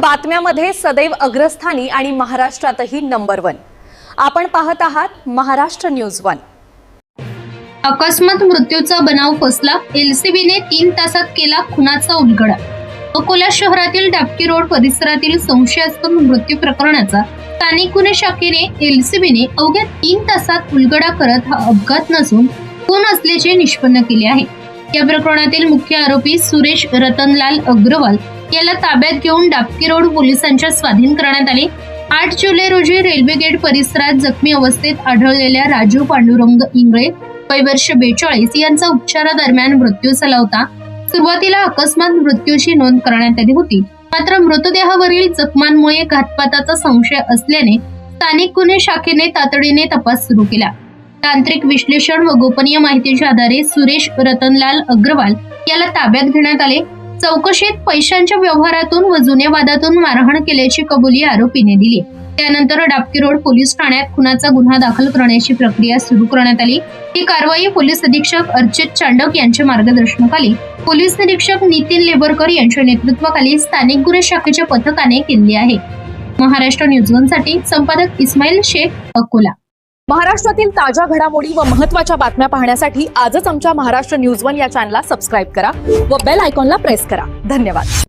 बातम्यामध्ये सदैव अग्रस्थानी आणि महाराष्ट्रातही नंबर 1। आपण पाहत आहात महाराष्ट्र न्यूज 1। अकस्मात मृत्यूचा बनाव फसला। एलसीबीने 3 तासात केला खुनाचा उलगडा। अकोला शहरातील डाबकी रोड परिसरातील संशयास्पद मृत्यू प्रकरणाचा स्थानिक गुन्हे शाखेने एलसीबीने अवघ्या 3 तासात उलगडा करत हा अपघात नसून खून असल्याचे निष्पन्न केले आहे। या प्रकरणातील मुख्य आरोपी सुरेश रतनलाल अग्रवाल याला ताब्यात घेऊन डाबकी रोड पोलिसांच्या स्वाधीन करण्यात आले। 8 जुलै रोजी रेल्वे गेट परिसरात जखमी अवस्थेत आढळलेल्या राजू पांडुरंग इंगळे वय वर्ष 42 यांचा उपचारादरम्यान मृत्यू झाला होता। सुरुवातीला अकस्मात मृत्यूची नोंद करण्यात आली होती, मात्र मृतदेहावरील जखमांमुळे घातपाताचा संशय असल्याने स्थानिक गुन्हे शाखेने तातडीने तपास सुरू केला। तांत्रिक विश्लेषण व गोपनीय माहितीच्या आधारे सुरेश रतनलाल अग्रवाल याला ताब्यात घेण्यात आले। चौकशीत पैशांच्या व्यवहारातून व जुन्या वादातून मारहाण केल्याची कबुली आरोपीने दिली। त्यानंतर डाबकी रोड पोलीस ठाण्यात खुनाचा गुन्हा दाखल करण्याची प्रक्रिया सुरू करण्यात आली। ही कारवाई पोलीस अधीक्षक अर्चित चांडक यांच्या मार्गदर्शनाखाली पोलीस निरीक्षक नितीन लेबरकर यांच्या नेतृत्वाखाली स्थानिक गुन्हे शाखेच्या पथकाने केली आहे। महाराष्ट्र न्यूज 1 साठी संपादक इस्माईल शेख, अकोला। महाराष्ट्रातील ताज्या घडामोडी व महत्त्वाच्या बातम्या पाहण्यासाठी आजच आमच्या महाराष्ट्र न्यूज 1 या चॅनलला सबस्क्राइब करा व बेल आयकॉनला प्रेस करा। धन्यवाद।